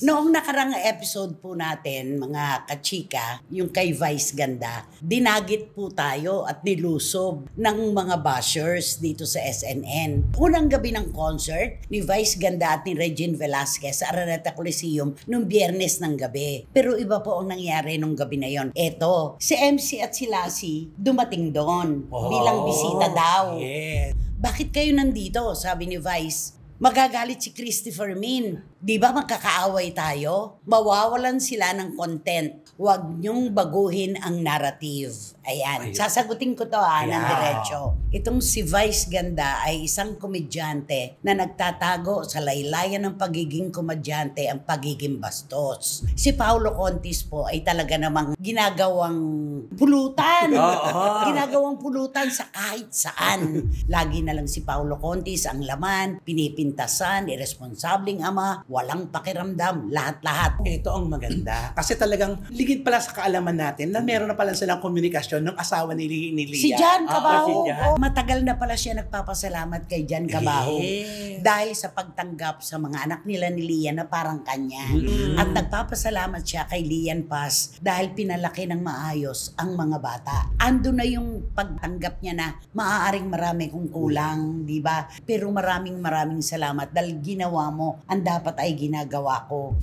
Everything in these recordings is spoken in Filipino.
Noong nakarang episode po natin, mga kachika, yung kay Vice Ganda, dinagit po tayo at nilusob ng mga bashers dito sa SNN. Unang gabi ng concert ni Vice Ganda at ni Regine Velasquez sa Araneta Coliseum nung Biyernes ng gabi. Pero iba po ang nangyari nung gabi na yon. Eto, si MC at si Lassie dumating doon bilang bisita daw. Yes. Bakit kayo nandito? Sabi ni Vice. Magagalit si Christopher Min. Di ba magkakaaway tayo? Mawawalan sila ng content. Huwag niyong baguhin ang narrative. Ayan. Sasagutin ko to ng diretso. Itong si Vice Ganda ay isang komedyante na nagtatago sa laylayan ng pagiging komedyante ang pagiging bastos. Si Paulo Contis po ay talaga namang ginagawang pulutan. Ginagawang pulutan sa kahit saan. Lagi na lang si Paulo Contis ang laman, pinipintasan, irresponsableng ama, walang pakiramdam, lahat-lahat. Ito ang maganda. Kasi talagang ligid pala sa kaalaman natin na meron na pala silang komunikasyon ng asawa ni Lia. Si Jan Cabajo. Si Jan. Matagal na pala siya nagpapasalamat kay Jan Cabajo. Yes. Dahil sa pagtanggap sa mga anak nila ni Lia na parang kanya. At nagpapasalamat siya kay Lian Paz dahil pinalaki ng maayos ang mga bata. Ando na yung pagtanggap niya na maaaring marami kong kulang, di ba? Pero maraming salamat dahil ginawa mo ang dapat ay ginagawa ko.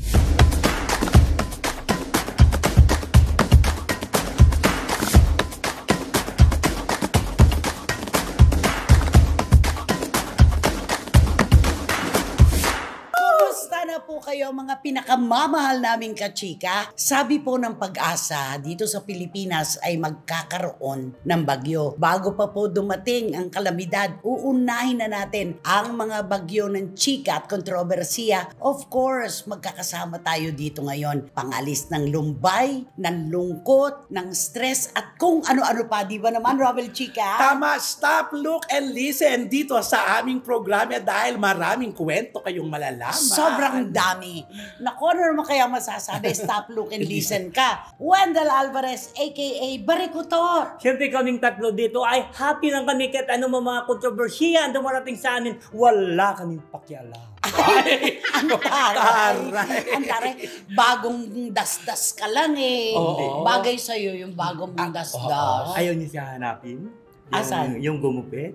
Po kayo mga pinakamamahal naming kachika. Sabi po ng Pag-asa, dito sa Pilipinas ay magkakaroon ng bagyo. Bago pa po dumating ang kalamidad, uunahin na natin ang mga bagyo ng chika at kontrobersiya. Of course, magkakasama tayo dito ngayon. Pangalis ng lumbay, ng lungkot, ng stress at kung ano-ano pa. Di ba naman, Robel Chika? Tama, stop, look, and listen dito sa aming programa dahil maraming kwento kayong malalaman. Sobrang dami. Naku, ano naman kaya masasabi? Stop, look, and listen ka. Wendell Alvarez, a.k.a. Barikutor. Siyempre kaming tatlo dito ay happy lang kami kahit ano mga kontrobersiya ang dumarating sa amin. Wala kaming pakialam. Ay, ang taray. Bagong dasdas ka lang eh. Bagay sa'yo yung bagong dasdas. Ayaw niyo siya hanapin? Asan? Yung gumupit?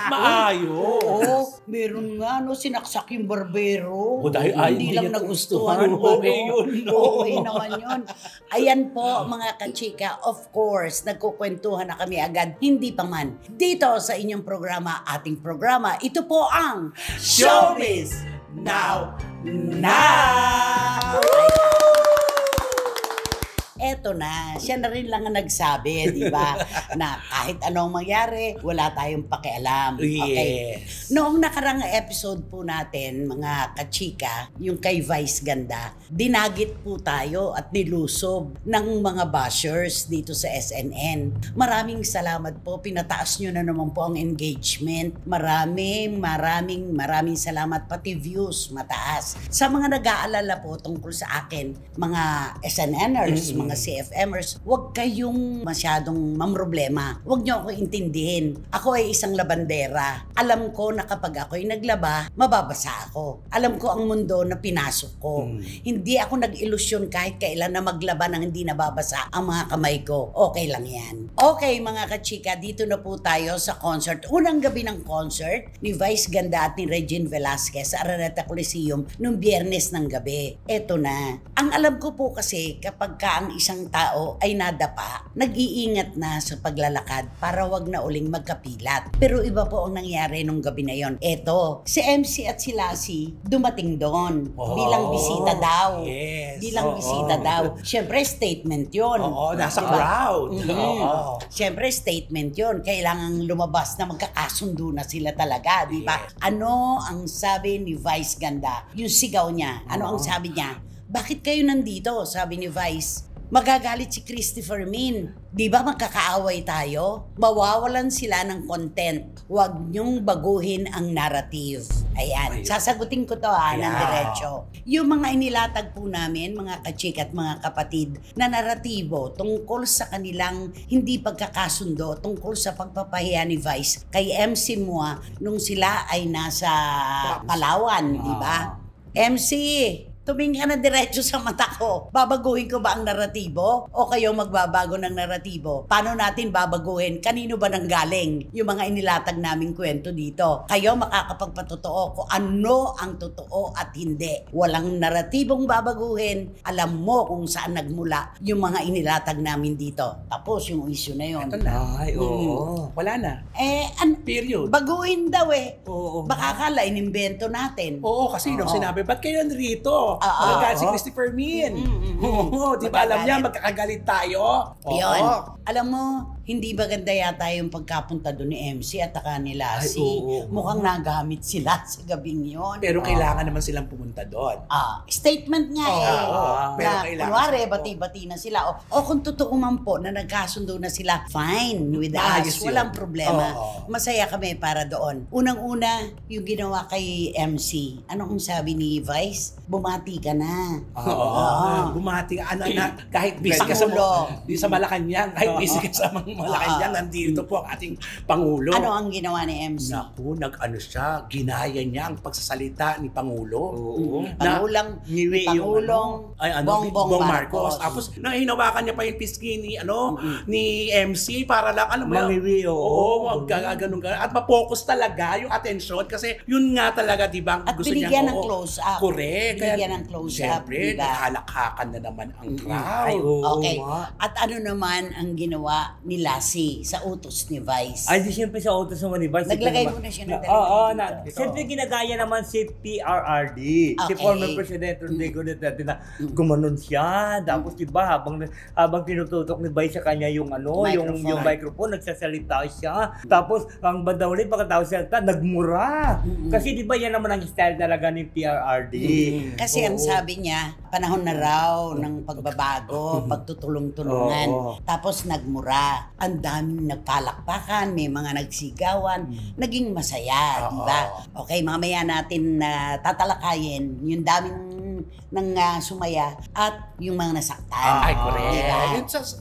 Maayo. Oo, meron nga, no, sinaksak yung barbero. Dahil hindi lang nagustuhan. Okay yun. Okay naman yun. Ayan po, mga kachika, of course, nagkukwentuhan na kami agad. Hindi pa man. Dito sa inyong programa, ating programa, ito po ang Showbiz Now! Eto na, siya na rin lang ang nagsabi, di ba? Na kahit anong mangyari, wala tayong pakialam. Okay. Yes. Noong nakarang episode po natin, mga kachika, yung kay Vice Ganda, dinagit po tayo at nilusob ng mga bashers dito sa SNN. Maraming salamat po, pinataas nyo na naman po ang engagement. Maraming salamat, pati views mataas. Sa mga nag-aalala po tungkol sa akin, mga SNNers, mga CFMers, huwag kayong masyadong mamroblema. Huwag nyo ako intindihin. Ako ay isang labandera. Alam ko na kapag ako'y naglaba, mababasa ako. Alam ko ang mundo na pinasok ko. Hindi ako nag-ilusyon kahit kailan na maglaba nang hindi nababasa ang mga kamay ko. Okay lang yan. Okay mga kachika, dito na po tayo sa concert. Unang gabi ng concert ni Vice Ganda at ni Regine Velasquez sa Araneta Coliseum nung Biyernes ng gabi. Eto na. Ang alam ko po kasi kapag ang isang tao ay nadapa, nag-iingat na sa paglalakad para wag na uling magkapilat. Pero iba po ang nangyari nung gabi na yon. Eto, si MC at si Lassie dumating doon bilang bisita daw. Yes. Bilang bisita daw. Siyempre, statement yon. Nasa crowd. Siyempre, statement yon. Kailangan lumabas na magkakasundo na sila talaga, di ba? Ano ang sabi ni Vice Ganda? Yung sigaw niya. Ano ang sabi niya? Bakit kayo nandito? Sabi ni Vice. Magagalit si Christopher Min. Di ba magkakaaway tayo? Mawawalan sila ng content. Huwag niyong baguhin ang narrative. Ayan. Sasagutin ko to ng diretso. Yung mga inilatag po namin, mga kachik at mga kapatid, na naratibo tungkol sa kanilang hindi pagkakasundo, tungkol sa pagpapahiya ni Vice kay MC Mua nung sila ay nasa Palawan, di ba? MC, tumingin ka na diretso sa mata ko. Babaguhin ko ba ang naratibo? O kayo magbabago ng naratibo? Paano natin babaguhin? Kanino ba nanggaling yung mga inilatag naming kwento dito? Kayo makakapagpatotoo kung ano ang totoo at hindi. Walang naratibong babaguhin. Alam mo kung saan nagmula yung mga inilatag namin dito. Tapos yung issue na yun. Ito na. Ay, oo. Wala na. Mm. Period. Baguhin daw eh. Oo. Baka akala inimbento natin. Oo, kasi nung sinabi, ba't kayo nandito? Magagalit si Christopher Min. Oo, di ba alam niya, magkakagalit tayo? Yun. Oo. Alam mo, hindi ba ganda yata yung pagkapunta doon ni MC at taka ni Lassie? oo. Mukhang nagamit sila sa gabing yun. Pero kailangan naman silang pumunta doon. Statement nga eh. Pero Na kailangan kunwari, sila- bati-bati na sila. O kung totoo man po na nagkasundo na sila, fine with Maayos us. yun. Walang problema. Oo. Masaya kami para doon. Unang-una, yung ginawa kay MC. Anong sabi ni Vice? Bumati ka na. Oo. Bumati ka. Kahit busy ka Pangulo. sa Malacanang, kahit busy ka sa Malacanang, nandito po ang ating Pangulo. Ano ang ginawa ni MC? Naku, nag-ano siya, ginaya niya ang pagsasalita ni Pangulo. Oo. Pangulong Niwi yung Pangulong Bongbong Marcos. Tapos nang hinawakan niya pa yung pisngi ni ni MC para lang Mangiwi, oo. ganun. At ma-focus talaga yung attention kasi yun nga talaga, di ba? At gusto binigyan niya, ng close-up. Correct. Binigyan ng close-up, Siyempre, di ba? naghalakhakan na naman ang crowd. Ay, oo. Okay. nga. At ano naman ang ginawa ni Lassie sa utos ni Vice? Ay, di siyempre sa autos naman ni Vice. Naglagay naman- muna siya ng Oo, dito. siyempre ginagaya naman si PRRD. Si Okay. former President Rodrigo Duterte na gumanon siya. Tapos diba, habang tinututok ni Vice sa kanya yung Microphone. yung microphone, nagsasalita siya. Tapos ang banda ulit, pagkatapos salita, nagmura. Kasi diba yan naman ang style talaga ni PRRD. Kasi ang Oo. sabi niya, panahon na raw ng pagbabago, pagtutulong-tulungan. Oo. Tapos nagmura. Ang daming nagpalakpakan, may mga nagsigawan. Naging masaya, di ba? Okay, mamaya natin tatalakayin yung daming sumaya at yung mga nasaktan. Ay, correct. Di ba?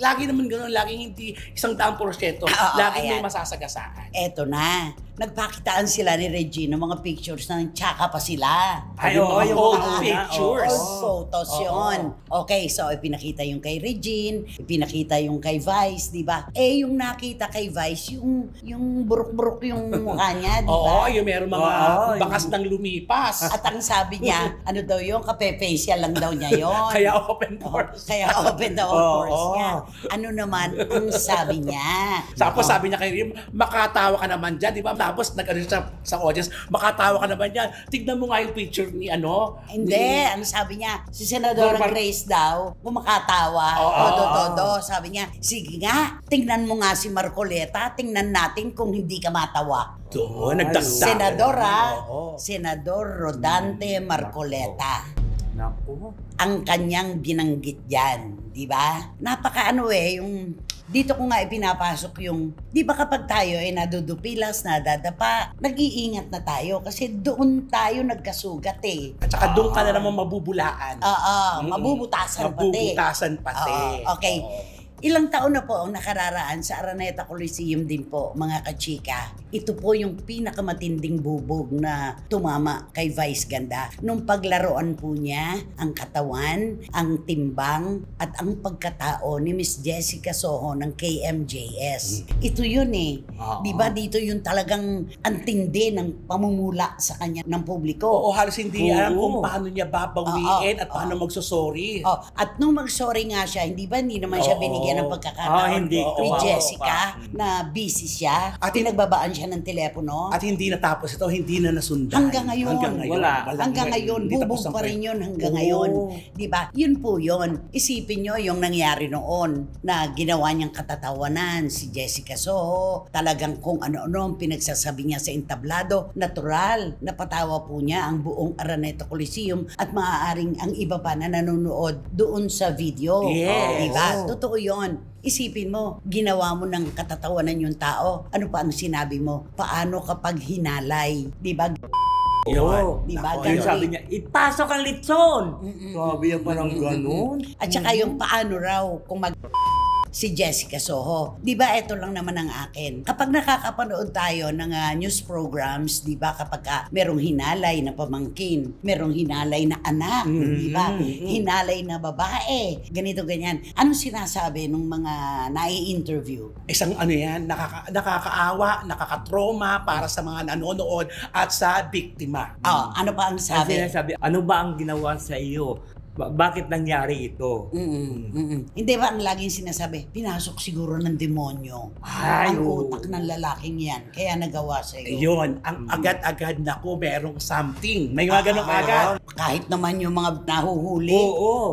Lagi naman gano'n, laging hindi 100%. Laging may ayan. masasagasaan. Eto na. Nagpakitaan sila ni Regina mga pictures na tsaka pa sila. Ay, oo, yung old mga pictures. Old photos yun. Okay, so ipinakita yung kay Regine, ipinakita yung kay Vice, di ba? Eh, yung nakita kay Vice, yung buruk-buruk yung mukha niya, di ba? Oo, yung meron mga Oo, bakas ng lumipas. At ang sabi niya, ano daw yung kape-facial lang daw niya yon. Kaya open doors. Kaya open daw ang pores niya. Ano naman ang sabi niya? Tapos sabi niya kay Rim, makatawa ka naman dyan, di ba? Tapos nag-ano siya sa audience, makatawa ka naman dyan. Tignan mo nga yung picture ni Hindi, ano sabi niya? Si Senadora Normal- Grace daw, kumakatawa, Oo. todo. Sabi niya, sige nga, tingnan mo nga si Marcoleta, tingnan natin kung hindi ka matawa. Doon, nagdagdag. Senador Rodante Marcoleta. Naku. Ang kanyang binanggit yan, di ba? Napakaano yung dito ko nga ipinapasok yung, di ba kapag tayo ay nadudupilas, nadadapa, nag-iingat na tayo kasi doon tayo nagkasugat eh. At saka doon ka na naman mabubulaan. Mabubutasan pati. Mabubutasan pati. Okay. Ilang taon na po ang nakararaan sa Araneta Coliseum din po, mga kachika. Ito po yung pinakamatinding bubog na tumama kay Vice Ganda. Nung paglaruan po niya, ang katawan, ang timbang, at ang pagkatao ni Miss Jessica Soho ng KMJS. Ito yun eh. Di ba dito yung talagang antindi ng pamumula sa kanya ng publiko. Oo, halos hindi alam Oo. kung paano niya babawiin at paano magsusorry. At nung mag-sorry nga siya, hindi naman siya binigyan ng pagkakataon hindi. ni Oo. Jessica na busy siya at pinagbabaan siya ng telepono. At hindi natapos ito, hindi na nasundan. Hanggang ngayon. Wala. Hanggang ngayon, Hindi bubog tapos ang pa rin kwento. yun hanggang Oo. ngayon. Di ba? Yun po yun. Isipin nyo yung nangyari noon na ginawa niyang katatawanan si Jessica Soho. Talagang kung ano-ano ang pinagsasabi niya sa entablado. Natural. Napatawa po niya ang buong Araneta Coliseum at maaaring ang iba pa na nanonood doon sa video. Yes. Di ba? Totoo yun. Isipin mo, ginawa mo ng katatawanan yung tao. Ano pa ang sinabi mo? Paano kapag hinalay? Di ba? Yun. Di ba? Nako, Yung Ganun sabi eh. niya, ipasok ang litson. Sabi niya parang ganun. At saka yung paano raw kung si Jessica Soho. Di ba, ito lang naman ang akin. Kapag nakakapanood tayo ng news programs, di ba, kapag merong hinalay na pamangkin, merong hinalay na anak, di ba, hinalay na babae, ganito, ganyan. Anong sinasabi ng mga nai-interview? Isang ano yan, nakakaawa, nakakatroma para sa mga nanonood at sa biktima. Ano pa ang sabi? Ano ba ang ginawa sa iyo? Bakit nangyari ito? Hindi ba ang laging sinasabi, pinasok siguro ng demonyo ang utak ng lalaking yan, kaya nagawa sa iyo. Yun, ang agad-agad naku, merong something. May mga ganong agad. Kahit naman yung mga nahuhuli,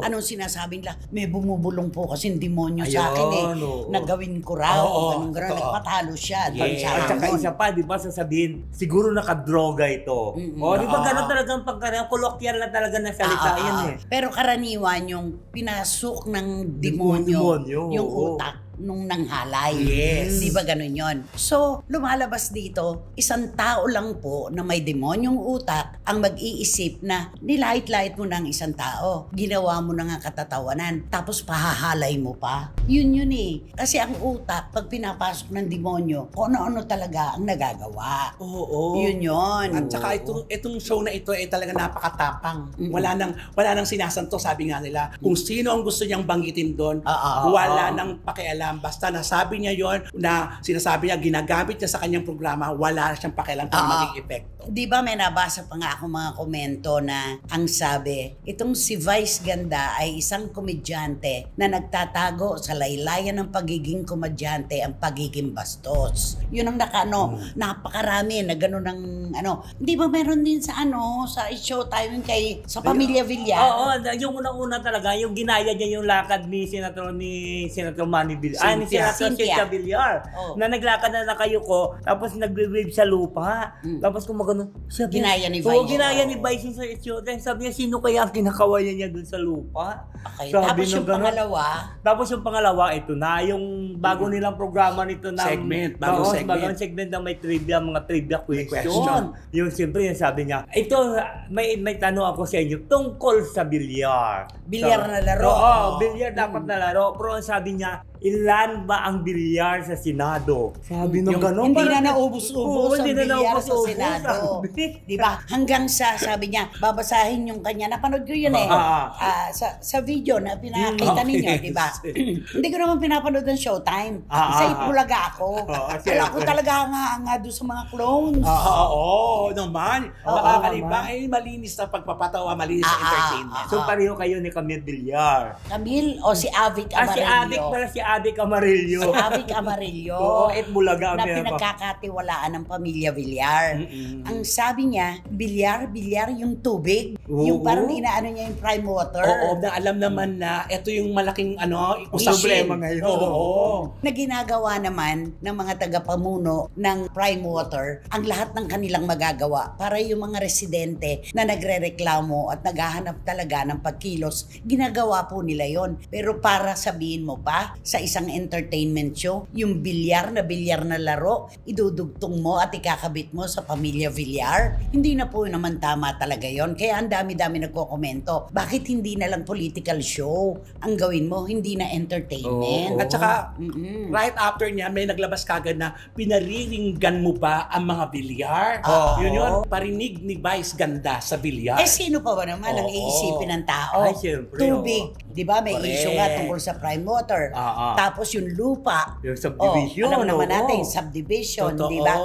anong sinasabing lang, may bumubulong po kasi demonyo sa akin eh. Nagawin ko raw, ganun, nagpatalo siya. At saka isa pa, di ba, sasabihin, siguro nakadroga ito. Di ba gano'n talagang pagkarang kolokyal na talaga na salita yan eh. Pero karaniwan yung pinasok ng demonyo yung utak nung nanghalay. Yes. Di ba ganun yon? So, lumalabas dito, isang tao lang po na may demonyong utak ang mag-iisip na nilait-lait mo ng isang tao. Ginawa mo na nga katatawanan, tapos pahahalay mo pa. Yun eh. Kasi ang utak, pag pinapasok ng demonyo, kung ano-ano talaga ang nagagawa. Yun yun. At saka itong show na ito ay talaga napakatapang. Wala nang sinasanto, sabi nga nila. Kung sino ang gusto niyang banggitin doon, wala nang pakialam. Basta nasabi niya yon, na sinasabi niya, ginagamit niya sa kanyang programa, wala siyang pakialam kung maging epekto. Di ba may nabasa pa nga ako mga komento na ang sabi, itong si Vice Ganda ay isang komedyante na nagtatago sa laylayan ng pagiging komedyante ang pagiging bastos. Yun ang napakarami na gano'n ng Di ba meron din sa sa Showtime sa Pamilya Villar? Yung unang-una talaga, yung ginaya niya yung lakad ni Senator Manny Villar. Ni Cynthia Villar. Na naglakad na kayo ko, tapos nagbe-wave sa lupa. Tapos kumagano, ginaya ni Vice. Ginaya ni Vice sa Showtime. Sabi niya, sino kaya ang kinakawayan niya dun sa lupa? Okay. Tapos yung pangalawa, ito na, yung bago nilang programa nito na bagong segment na may trivia, mga trivia question. Yung siyempre, yung sabi niya, ito, may tanong ako sa inyo, tungkol sa bilyar. Bilyar na laro. Bilyar dapat na laro. Pero ang sabi niya, ilan ba ang bilyar sa Senado? Sabi nung gano'n. Hindi na naubos-ubos ang bilyar sa Senado. Diba? Hanggang sabi niya, babasahin yung kanya. Napanood ko yun sa video na pinakita ninyo, diba? Hindi ko naman pinapanood ng Showtime. Sa Itbulaga ako. Kala ko talaga nga doon sa mga clones. Naman. Nakakaliba. Malinis na pagpapatawa, malinis na entertainment. So pareho kayo ni Camille Villar. Camille o si Avic Amarillo? Si Avic Amarillo. Si Avic Amarillo. Itbulaga. Na pinagkakatiwalaan ng Pamilya Villar. Ang sabi niya, bilyar yung tubig. Yung parang inaano niya yung prime water. Na alam naman na ito yung malaking problema ngayon. Na ginagawa naman ng mga tagapamuno ng prime water ang lahat ng kanilang magagawa para yung mga residente na nagrereklamo at naghahanap talaga ng pagkilos, ginagawa po nila yon. Pero para sabihin mo pa sa isang entertainment show, yung bilyar na laro, idudugtong mo at ikakabit mo sa Pamilya Villar, hindi na po naman tama talaga yon. Kaya ang dami-dami nagkokomento, bakit hindi na lang political show ang gawin mo, hindi na entertainment? At saka, right after niya, may naglabas kagad na pinariringgan mo ba ang mga bilyar? Yun, parinig ni Vice Ganda sa bilyar. Sino pa ba naman ang iisipin ng tao? Ay, siyempre. Tubig. Di ba? May issue nga tungkol sa prime water. Tapos yung lupa. Yung subdivision. Alam naman natin, subdivision. Di ba?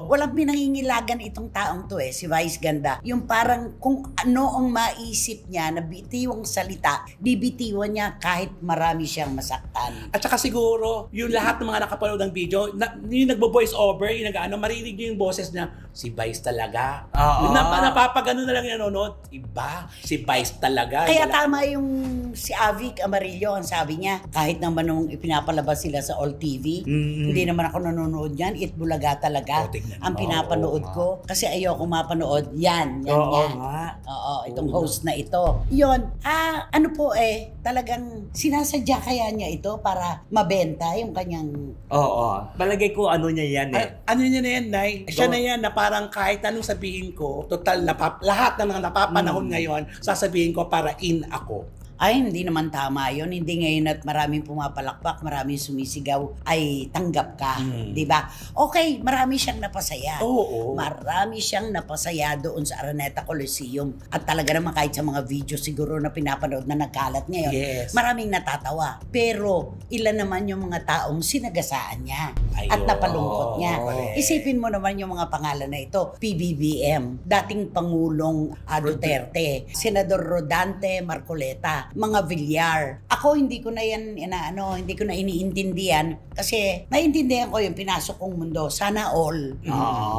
Walang pinangingilagan itong taong to si Vice Ganda. Yung parang kung ano ang maisip niya na bitiwang salita, bibitiwan niya kahit marami siyang masaktan. At saka siguro, yung lahat ng mga nakapanood ng video, yung nagbo-voice over, yung marinig niyo yung boses niya, si Vice talaga. Napapagano na lang yung nanonood, iba, si Vice talaga. Kaya tama yung si Avic Amarillo, ang sabi niya, kahit naman nung ipinapalabas sila sa All TV, hindi naman ako nanonood yan, Itbulaga talaga ang pinapanood ko. Kasi ayoko mapanood yan. Itong host na ito. Yun, ano po talagang sinasadya kaya niya ito para mabenta yung kanyang... Palagay ko ano niya yan Ano niya na yan, Nay? Siya na yan na parang kahit anong sabihin ko, total lahat ng mga napapanahon ngayon, sasabihin ko para in ako. Ay, hindi naman tama yun. Hindi ngayon at maraming pumapalakpak, maraming sumisigaw, ay tanggap ka. Diba? Okay, marami siyang napasaya. Marami siyang napasaya doon sa Araneta Coliseum. At talaga naman kahit sa mga video siguro na pinapanood na nagkalat ngayon, maraming natatawa. Pero ilan naman yung mga taong sinagasaan niya at napalungkot niya. Isipin mo naman yung mga pangalan na ito. PBBM, dating Pangulong Duterte, Senador Rodante Marcoleta, mga Villar. Ako hindi ko na yan hindi ko na iniintindihan kasi naiintindihan ko yung pinasok kong mundo. Sana all.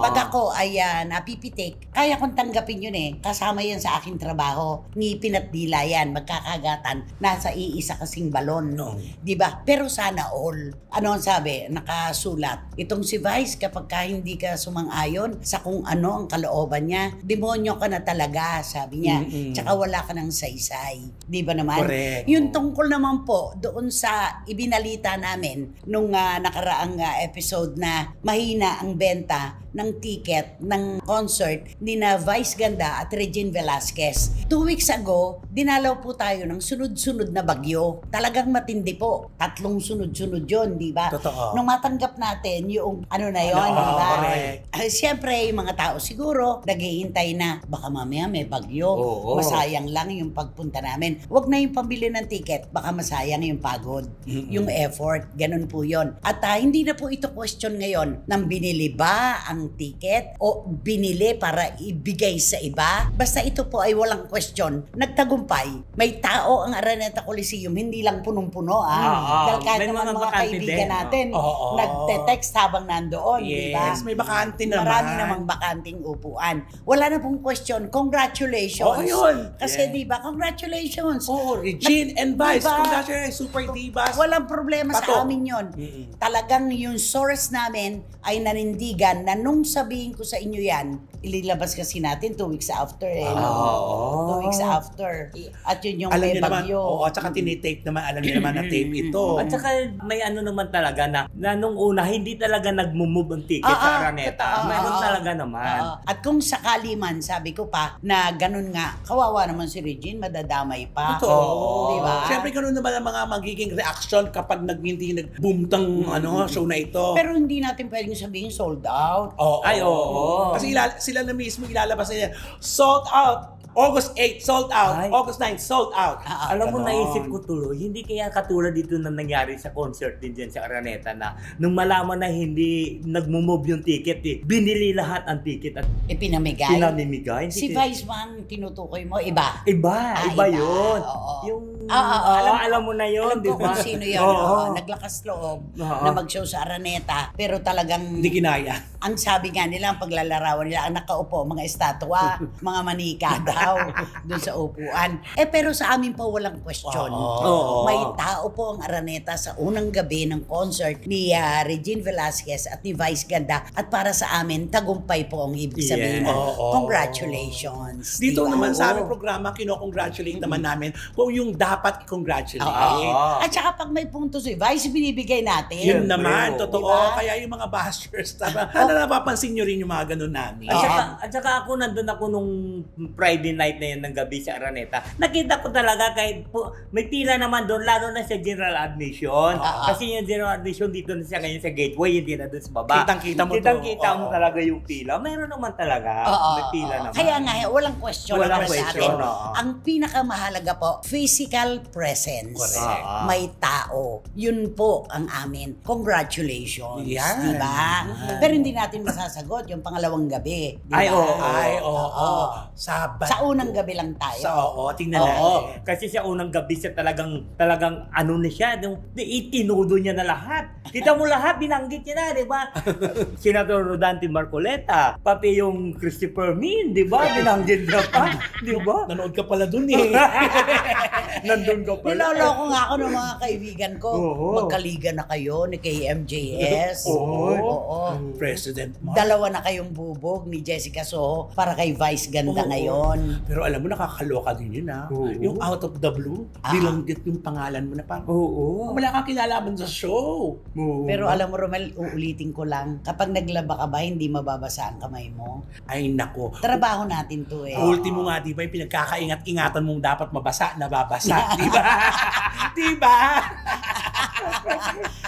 Pag ako ay napipitik, kaya kong tanggapin yun Kasama yan sa aking trabaho. Ngipin at dila yan, magkakagatan, nasa iisa kasing balon. Diba? Pero sana all. Ano ang sabi? Nakasulat. Itong si Vice, kapag hindi ka sumang-ayon sa kung ano ang kalooban niya, demonyo ka na talaga, sabi niya. Tsaka wala ka ng saysay. Di ba naman? Correct. Yung tungkol naman po doon sa ibinalita namin nung nakaraang episode na mahina ang benta ng ticket ng concert ni na Vice Ganda at Regine Velasquez. 2 weeks ago, dinalaw po tayo ng sunod-sunod na bagyo. Talagang matindi po. 3 sunod-sunod yun, di ba? Totoo. Nung matanggap natin yung na yun, di ba? Siyempre, yung mga tao siguro, naghihintay na baka mamaya may bagyo. Masayang lang yung pagpunta namin. Huwag na yung pambili ng ticket, baka masayang yung pagod, yung effort. Ganun po yun. At hindi na po ito question ngayon ng binili ba ang ticket o binili para ibigay sa iba. Basta ito po ay walang question. Nagtagumpay. May tao ang Araneta Coliseum, hindi lang punong-puno. Dahil kahit naman mga kaibigan natin, nagte-text habang nandoon. Diba? May bakante naman. Marami namang bakanting upuan. Wala na pong question. Congratulations. Kasi diba, congratulations. Regine and Vice. Diba? Congratulations, super divas. Walang problema sa amin yun. Talagang yung source namin ay nanindigan na nung sabihin ko sa inyo yan, ililabas kasi natin 2 weeks after 2 weeks after. At yun yung alam may bagyo. At saka tinitape naman, alam niyo naman na tape ito. At saka may naman talaga na nung una, hindi talaga nag-move ang ticket sa Araneta. Mayroon talaga naman. At kung sakali man, sabi ko pa, na ganun nga, kawawa naman si Regine, madadamay pa. Diba? Siyempre ganun naman ang mga magiging reaction kapag hindi nag-boom-tang show na ito. Pero hindi natin pwedeng sabihin sold out. Kasi sila na mismo ilalabas nila, sold out. August 8, sold out. August 9, sold out. Alam mo, naisip ko tuloy, hindi kaya katulad dito na nangyari sa concert din dyan sa Araneta na nung malaman na hindi nag-move yung ticket, binili lahat ang ticket at pinamimigay. Si Vice Mang tinutukoy mo, iba. Iba yun. Yung, alam mo na yun, di ba? Kung sino yun. Naglakas loob na mag-show sa Araneta, pero talagang hindi kinaya. Ang sabi nga nila, ang paglalarawan nila, ang nakaupo, mga estatwa, mga manika daw, doon sa upuan. Pero sa amin po walang question. May tao po ang Araneta sa unang gabi ng concert ni Regine Velasquez at ni Vice Ganda. At para sa amin, tagumpay po ang ibig sabihin. Congratulations. Dito naman sa aming programa, kino-congratulate naman namin kung yung dapat i-congratulate. At saka pag may punto si Vice, binibigay natin. Yun naman, totoo. Kaya yung mga bashers, napapansin nyo rin yung mga ganun namin. At saka ako, nandun ako nung Friday night na yun ng gabi sa Araneta. Nakita ko talaga kahit may pila naman doon, lalo na sa general admission. Kasi yung general admission dito na siya ngayon sa gateway, hindi na doon sa baba. Kitang-kita mo talaga yung pila. Mayroon naman talaga. May pila naman. Kaya nga, walang question. Ang pinakamahalaga po, physical presence. May tao. Yun po ang amin. Congratulations. Diba? Pero hindi natin masasagot yung pangalawang gabi. Sabat. Sa unang gabi lang tayo. Tingnan natin. Kasi sa unang gabi siya talagang ano na siya, itinudo niya na lahat. Kita mo lahat, binanggit niya na, di ba? Senator Rodante Marcoleta, pati yung Christopher Min, di ba? Binanggit na pa, di ba? Nanood ka pala dun Nandun ka pala. Niloloko nga ako ng mga kaibigan ko. Magkaliga na kayo ni KMJS. President Mark. 2 na kayong bubog ni Jessica Soho para kay Vice Ganda ngayon. Pero alam mo, nakakaloka din yun Yung out of the blue, nilanggit yung pangalan mo na parang, wala kang kinalaman sa show. Pero alam mo, Romel, uulitin ko lang, kapag naglaba ka ba, hindi mababasa ang kamay mo? Ay nako. Trabaho natin to Ultimo nga, di ba, yung pinagkakaingat-ingatan mong dapat mabasa, nababasa. Di ba? Di ba?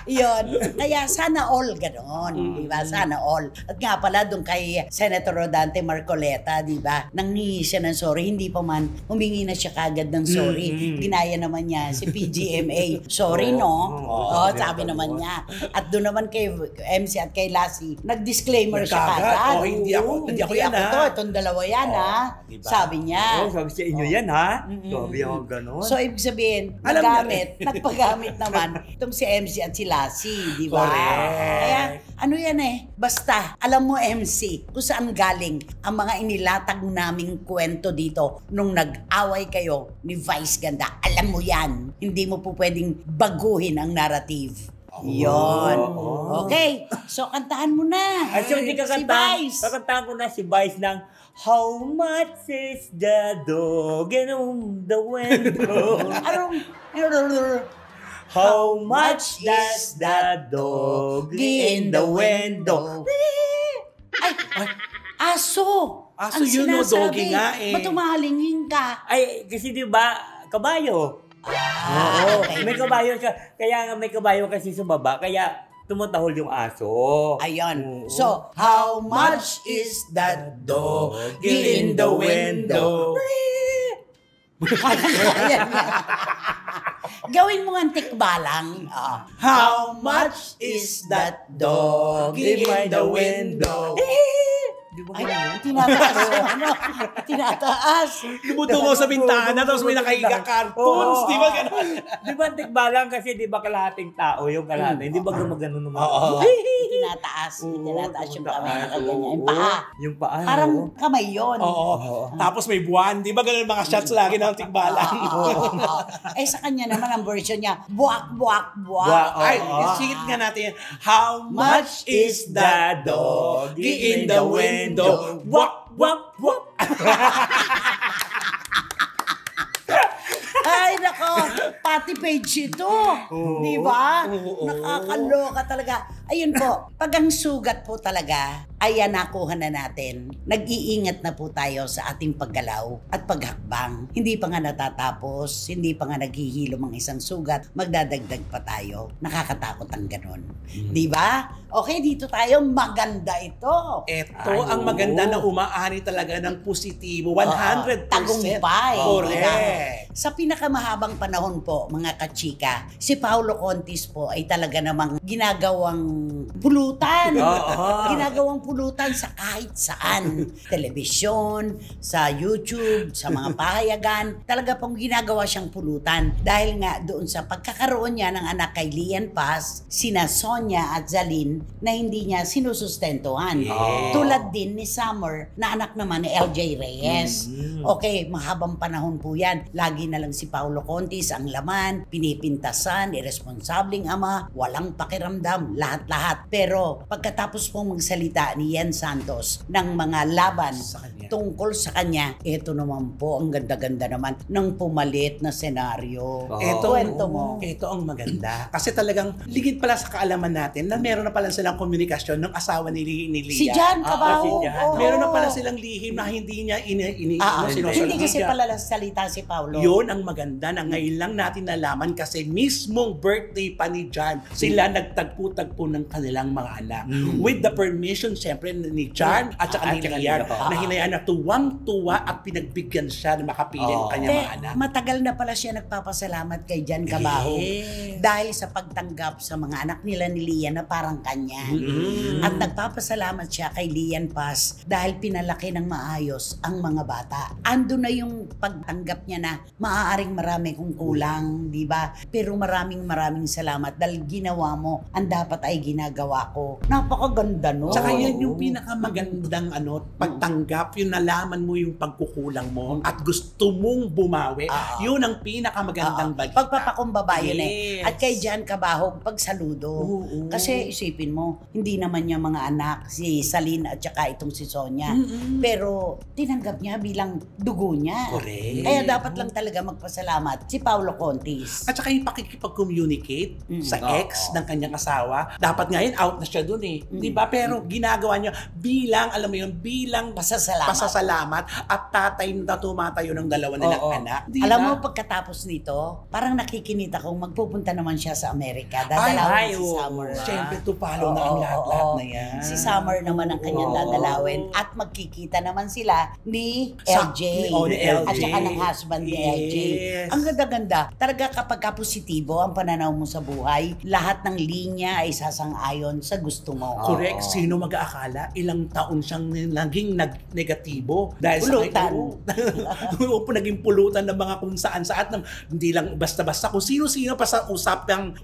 Yun. Kaya sana all ganon, di ba? Sana all. At nga pala, doon kay Senator Rodante Marcoleta, di ba? Nanghingi siya ng sorry, hindi pa man humingi na siya kagad ng sorry. Ginaya naman niya si PGMA. Sorry, no? Sabi naman niya. At doon naman kay MC at kay Lassie, nag-disclaimer siya kagad. Hindi ako yan, Itong dalawa yan, diba? Sabi niya. Sabi sa inyo yan, Sabi ako ganon. So, ibig sabihin, nagpagamit naman itong si MC at si Lassie, di ba? Kaya, ano yan basta, alam mo MC, kung saan galing ang mga inilatag naming kwento dito nung nag-away kayo ni Vice Ganda. Alam mo yan, hindi mo po pwedeng baguhin ang narrative. Yon. Okay, so kantahan mo na. So, hindi si Vice. Kakantahan ko na si Vice ng How much is the dog in the window? How much does the dog in the window? Ay, aso! Aso yun doggy nga Ba't umahalingin ka? Ay, kasi di ba, kabayo. Okay. May kabayo siya. Kaya may kabayo kasi sa baba, kaya tumatahol yung aso. Ayun. So, how much is that dog in the window? Gawin mo ng tikbalang. How much is that dog in the window? Ay, tinataas. Tinataas. Lumutungo sa bintana, tapos may nakahiga cartoons. Di ba gano'n? Di ba tikbalang kasi di ba kalahating tao yung kalahati? Di ba gumagano naman? Tinataas. Tinataas yung kamay na kaganyan. Yung paa. Yung paa. Parang kamay yun. Tapos may buwan. Di ba gano'n mga shots lagi ng tikbalang? Sa kanya naman ang version niya, buwak, buwak, buwak. Ay, singit nga natin yan. How much is the dog in the window? Wak, wak, wak. Ay, nako, pati page ito. Di ba? Nakakaloka talaga. Ayun po, pag ang sugat po talaga ay nakuha na natin, nag-iingat na po tayo sa ating paggalaw at paghakbang. Hindi pa nga natatapos, hindi pa nga naghihilom ang isang sugat, magdadagdag pa tayo. Nakakatakot ang ganun. Di ba? Okay, dito tayo. Maganda ito. Ito ang maganda na umaani talaga ng positibo. 100%. Tagumpay. Correct. Sa pinakamahabang panahon po, mga kachika, si Paulo Contis po ay talaga namang ginagawang pulutan. Ginagawang pulutan sa kahit saan. Telebisyon, sa YouTube, sa mga pahayagan. Talaga pong ginagawa siyang pulutan. Dahil nga doon sa pagkakaroon niya ng anak kay Lian Paz, sina Sonia at Zalyn, na hindi niya sinusustentuhan. Tulad din ni Summer, na anak naman ni LJ Reyes. Okay, mahabang panahon po yan. Lagi na lang si Paulo Contis ang laman, pinipintasan, irresponsableng ama, walang pakiramdam, lahat-lahat. Pero pagkatapos pong magsalita ni Yen Santos ng mga laban tungkol sa kanya, ito naman po, ang ganda-ganda naman ng pumalit na senaryo. Ito ang maganda. Kasi talagang ligid pala sa kaalaman natin na meron na pala silang komunikasyon ng asawa ni Lia. Si Jan Cabaho. Meron na pala silang lihim na hindi niya hindi kasi pala salita si Paulo. Yun ang maganda na ngayon lang natin nalaman kasi mismong birthday pa ni Jan, sila nagtagpo-tagpo ng kanilang mga anak. With the permission, siyempre, ni Jan at saka ni Lia, na hinayaan na tuwang-tuwa at pinagbigyan siya na makapili ng kanyang mga anak. Matagal na pala siya nagpapasalamat kay Jan Cabaho dahil sa pagtanggap sa mga anak nila ni Lia na parang kanya. At nagpapasalamat siya kay Lian Paz dahil pinalaki ng maayos ang mga bata. Ando na yung pagtanggap niya na maaaring marami kong kulang, di ba? Pero maraming salamat dahil ginawa mo ang dapat ay ginagawa ko. Napakaganda, no? Tsaka yan yung pinakamagandang pagtanggap, yun nalaman mo yung pagkukulang mo at gusto mong bumawi, yun ang pinakamagandang balita. Pagpapakumbaba yun eh. At kay Jan Cabahog, pagsaludo. Kasi isipin mo, hindi naman niya mga anak, si Salin at saka itong si Sonia. Pero tinanggap niya bilang dugo niya. Correct. Kaya dapat lang talaga magpasalamat si Paolo Contis. At saka yung pakikipag-communicate sa ex ng kanyang asawa. Dapat ngayon out na siya dun eh. Di ba? Pero ginagawa niya bilang, alam mo yun, bilang pasasalamat at tatay na tumatayo ng dalawa nilang anak. Alam mo, pagkatapos nito, parang nakikinita kong magpupunta naman siya sa Amerika. Dadalawin si Summer. Siyempre, tupalo na ang lahat-lahat na yan. Si Summer naman ang kanyang dadalawin. At magkikita naman sila ni LJ. At saka ng husband ni LJ. Ang ganda-ganda. Talaga kapag positibo ang pananaw mo sa buhay, lahat ng linya ay sasang-ayon sa gusto mo. Correct. Sino mag-aakala? Ilang taon siyang naging negatibo. Dahil pulutan. Naging pulutan ng mga kung saan-saan. Hindi lang basta-basta. Kung sino-sino pa sa usaping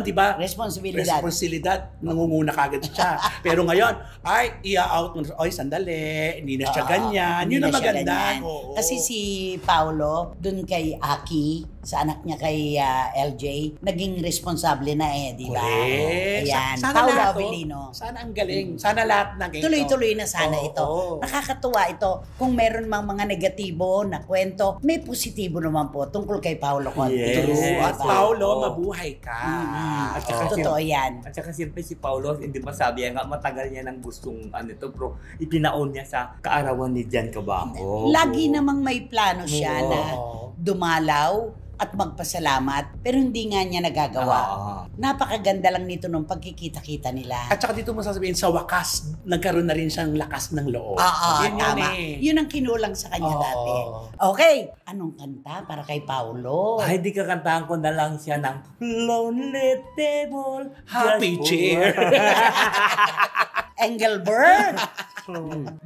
di ba? Responsibilidad. Nangunguna kagad siya. Pero ngayon, ay, ia-out mo. Ay, sandali. Hindi na siya ganyan. Yun ang maganda. Kasi si Paolo, dun kay Aki, sa anak niya kay LJ, naging responsable na di ba? Ayan. Paolo Avellino. Sana ang galing. Sana lahat naging tuloy-tuloy na sana ito. Nakakatuwa ito. Kung meron mang mga negatibo na kwento, may positibo naman po tungkol kay Paolo Contis. At Paolo, mabuhay ka. At saka totoo yan. At saka siyempre si Paolo, hindi ba sabi nga, matagal niya nang gustong pero itinaon niya sa kaarawan ni Jan Cabahog. Lagi namang may plano siya na dumalaw at magpasalamat, pero hindi nga niya nagagawa. Napakaganda lang nito nung pagkikita-kita nila. At saka dito mo sasabihin, sa wakas, nagkaroon na rin siyang lakas ng loob. Tama. Yun ang kinulang sa kanya dati. Okay, anong kanta para kay Paolo? Ay, di kakantahan ko na lang siya ng Lonely Table, Happy Chair. Engelbert.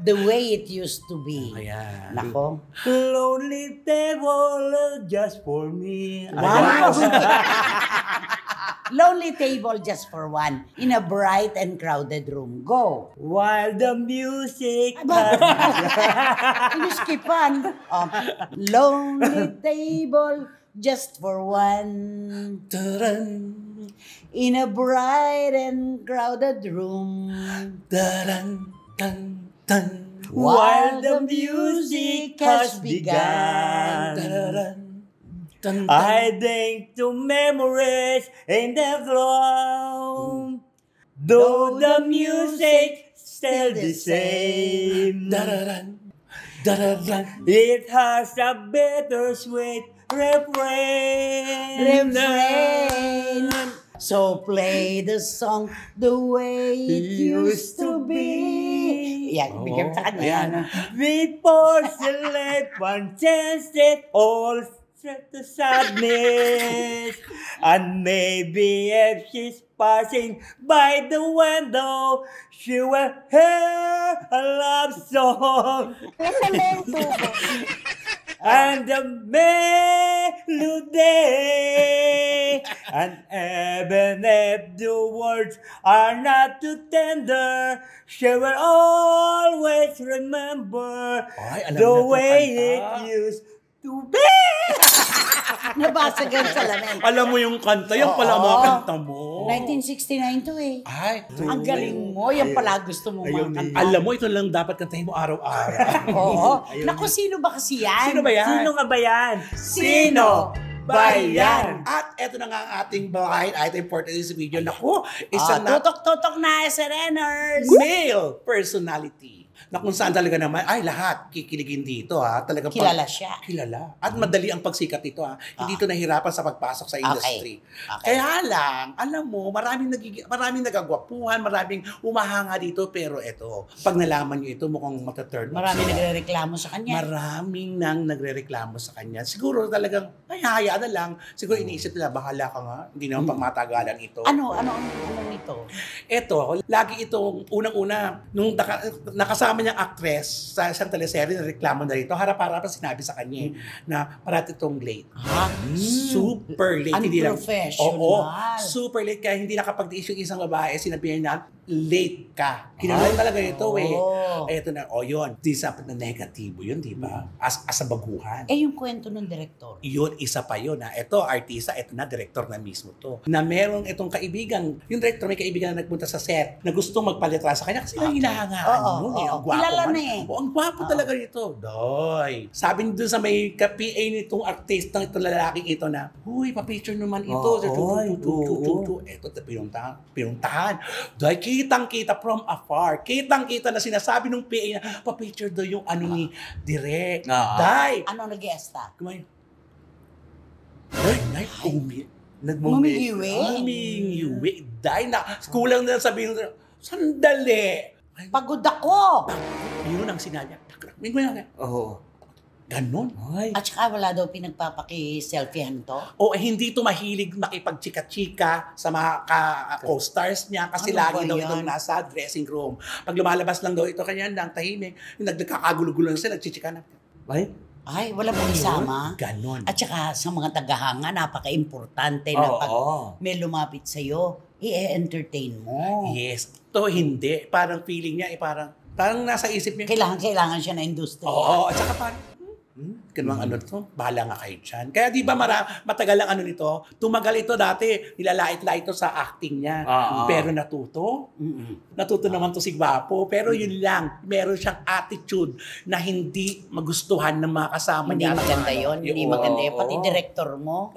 The way it used to be. Ayan. Nako. Lonely table just for me. Wow. Lonely table just for one in a bright and crowded room. Go. While the music Inuskipan. Lonely table just for one. In a bright and crowded room. While the music has begun, I think to memories in the glow. Though the music still the same, it has a bittersweet refrain. So play the song the way it used to be. Yan, bigyan sa kanya. Before she left, one chance it all set to sadness. And maybe if she's passing by the window, she will hear a love song. And the melody, and even if the words are not too tender, she will always remember the way it used to be. Nabasagan sa lamig. Alam mo yung kanta, yung pala mga kanta mo. 1969 to eh. Ay, ang galing mo, yan pala gusto mo mga kanta. Alam mo, ito lang dapat kantahin mo araw-araw. Oo. Naku, sino ba kasi yan? Sino ba yan? Sino nga ba yan? Sino ba yan? At eto na nga ang ating blind item for today's video. Naku, isang tutok-tutok na SNNers. male personality. Na kung saan talaga naman, ay lahat kikiligin dito ha. Talaga kilala siya. Kilala. At madali ang pagsikat nito ha. Hindi ito nahirapan sa pagpasok sa industry. Okay. Kaya lang, alam mo, maraming nagagwapuhan, maraming umahanga dito, pero eto, pag nalaman nyo ito, mukhang mataturn. Maraming nagre-reklamo sa kanya. Maraming nang nagre-reklamo sa kanya. Siguro talagang, ay, hayaan na lang. Siguro iniisip nila, bahala ka nga. Hindi naman pangmatagalan ito. Ano nito? Eto, lagi itong unang-una, nung nakasama kasama niyang actress sa isang teleserye na reklamo na rito, harap-harapan sinabi sa kanya na parati itong late. Super late. Unprofessional. Oo, super late kaya hindi nakapag-issue isang babae, sinabi niya late ka. Kinalong talaga ito Eto na, yun. Di sapat na negatibo yun, di ba? As a baguhan. Yung kwento ng direktor. Yun, isa pa yun. Ito, artista, ito na, director na mismo to. Na meron itong kaibigan, yung director may kaibigan na nagpunta sa set na gustong magpalitra sa kanya kasi hinahangaan nun Ang gwapo kilala man. na Ang gwapo talaga nito. Doy. Sabi niyo dun sa may ka-PA nitong artista, itong lalaking ito na, huy, pa-picture naman ito. Ito, pinuntahan. Doy, kitang-kita from afar. Kitang-kita na sinasabi ng PA na, pa-picture daw yung ni Direk. Day! Ano nag-esta? Kumain. Day, Humihiwi. Day na. Kulang na sabihin ko, sandali. Pagod ako. Yun ang sinabi. Ganon. At saka wala daw pinagpapaki-selfiehan to? Hindi ito mahilig makipag-chika-chika sa mga co-stars niya kasi lagi daw itong nasa dressing room. Pag lumalabas lang daw ito, kanya lang tahimik. Yung nagkakagulo-gulo na sila, nagchichika na. Ay, wala pong isama. Ganon. At saka sa mga tagahanga, napaka-importante na pag may lumapit sa'yo, i-entertain mo. Yes. Ito hindi. Parang feeling niya, parang nasa isip niya. Kailangan siya na industriya. At saka parang, ganun to, bahala nga kayo dyan. Kaya di ba matagal ang nito, tumagal ito dati, nilalait-lait ito sa acting niya. Pero natuto naman to si Gwapo. Pero yun lang, meron siyang attitude na hindi magustuhan ng mga kasama niya. Hindi maganda yun. Hindi maganda yun. Pati director mo.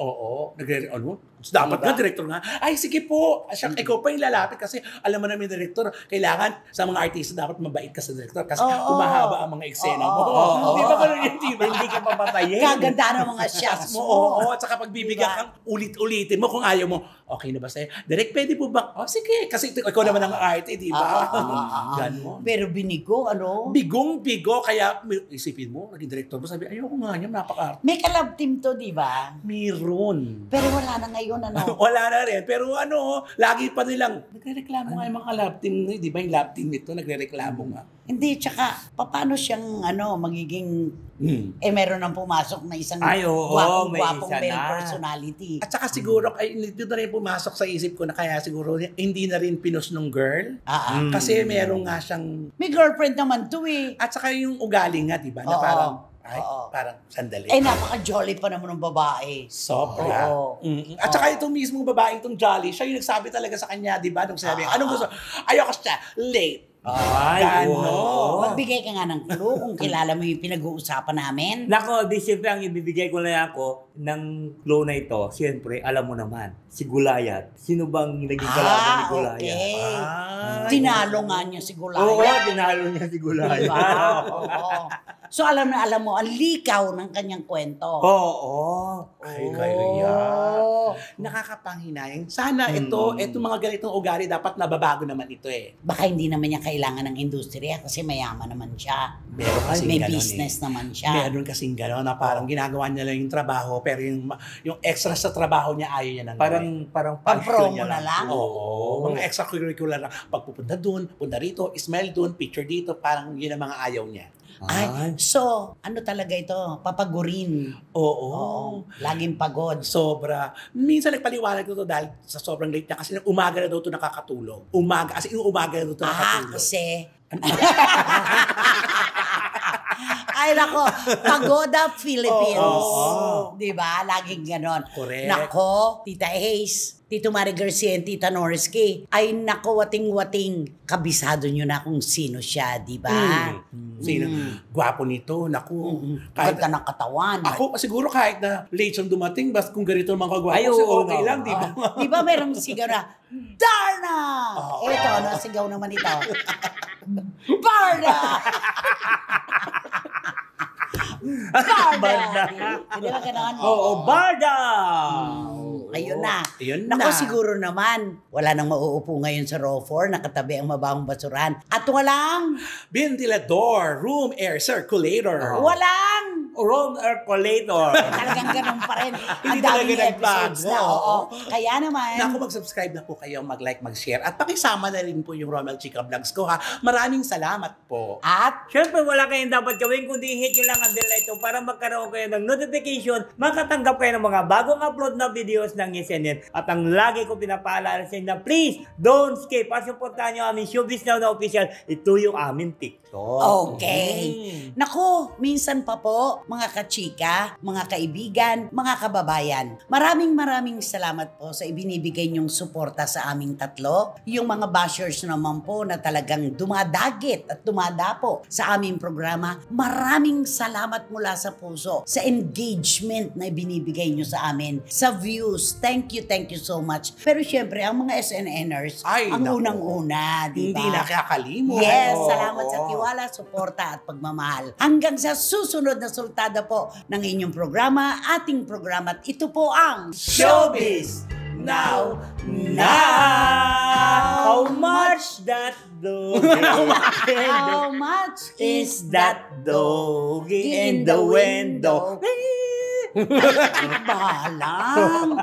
Dapat nga, director nga. Ay, sige po. Ikaw pa yung lalapit kasi alam mo namin, director, kailangan sa mga artista dapat mabait ka sa director kasi umahaba ang mga eksena mo. Di ba ganun yun, di ba? Hindi ka papatayin. Kaganda ng mga shots mo. At saka pagbibigyan kang ulit-ulitin mo kung ayaw mo, okay na ba sa'yo? Direct, pwede po ba? Sige. Kasi ikaw naman ang arte, di ba? Ganon. Pero binigo, Bigong-bigo. Kaya isipin mo, naging director mo, sabi, ayoko nga niya, napaka-arte. May kalab team to, di ba? Meron. Pero wala na ngayon, Wala na rin. Pero lagi pa nilang, nagre-reklamo nga yung mga lab team, di ba yung lab team nito, nagre-reklamo nga. Hindi, tsaka, paano siyang, magiging, meron nang pumasok na isang gwapong male personality. At saka siguro, dito na rin pumasok sa isip ko na kaya siguro hindi na rin pinos nung girl. Kasi meron nga siyang... May girlfriend naman to At saka yung ugali nga, di ba? Na parang sandali. Napaka-jolly pa naman ng babae. Sobra. At saka itong mismong babaeng itong jolly, siya yung nagsabi talaga sa kanya, di ba? Nung sabi, anong gusto? Ayoko siya, late. Magbigay ka nga ng clue kung kilala mo yung pinag-uusapan namin. Nako, siyempre ang ibibigay ko na ako ng clue na ito, siyempre, alam mo naman, si Gulayat. Sino bang naging kalaban ni Gulayat? Okay. Tinalo nga niya si Gulayat. Tinalo niya si Gulayat. Diba? So alam mo, ang likaw ng kanyang kwento. Ay, kaya nakakapanghinayang. Sana itong mga ganitong ugali dapat nababago naman ito Baka hindi naman niya kailangan ng industriya kasi mayaman naman siya. May business naman siya. Meron kasing gano'n na parang ginagawa niya lang yung trabaho pero yung extra sa trabaho niya ayaw niya nang parang pag-promo na lang. Mga extracurricular na pagpupunta doon, punta rito, smile doon, picture dito, parang yun ang mga ayaw niya. So, ano talaga ito? Papagurin. Laging pagod. Sobra. Minsan nagpaliwanag ko to dahil sa sobrang late niya kasi umaga na daw ito nakakatulog. Umaga na daw ito nakakatulog. Kasi... Ay, nako, Pagoda Philippines. Diba? Laging ganon. Correct. Nako, Tita Ace, Tito Mari Garcia and Tita Norisky, ay nako, wating-wating. Kabisado nyo na kung sino siya, diba? Sino? Gwapo nito, naku. Kahit ka ng katawan. Ako, siguro kahit na late siyang dumating, basta kung ganito naman kagwapo, okay lang, di ba? Di ba merong sigaw na, Darna! Ito, ano sigaw naman ito? Barda! Barda! Hindi ba ganon? Barda! Ayun na. Naku, siguro naman, wala nang mauupo ngayon sa row 4, nakatabi ang mabahong basurahan. At walang... ventilador, room air circulator. Walang Ron Ercolator. Talagang ganun pa rin. Ang Hindi talaga daming episodes na. nagbago. Oo. Kaya naman, Naku, mag-subscribe na po kayo, mag-like, mag-share. At pakisama na rin po yung Romel Chica Vlogs ko ha. Maraming salamat po. at Siyempre, wala kayong dapat gawin kundi hit nyo lang ang bell na ito para magkaroon kayo ng notification, makatanggap kayo ng mga bagong upload na videos ng SNN. At ang lagi ko pinapaalala sa inyo na please, don't skip. Pasuportahan nyo aming Showbiz Now na official. Ito yung aming TikTok. okay. Naku, minsan pa po, mga kachika, mga kaibigan, mga kababayan, maraming salamat po sa ibinibigay niyong suporta sa aming tatlo. Yung mga bashers naman po na talagang dumadagit at dumadapo sa aming programa, maraming salamat mula sa puso sa engagement na ibinibigay niyo sa amin, sa views. Thank you so much. Pero syempre, ang mga SNNers, ang naku. unang-una, di ba? Hindi nakakalimot. Yes, Oo. salamat sa tiwala, suporta at pagmamahal. Hanggang sa susunod na sultada po ng inyong programa, ating programa. At ito po ang Showbiz Now! How much that dog? How much is that dog in the window? Bahalang.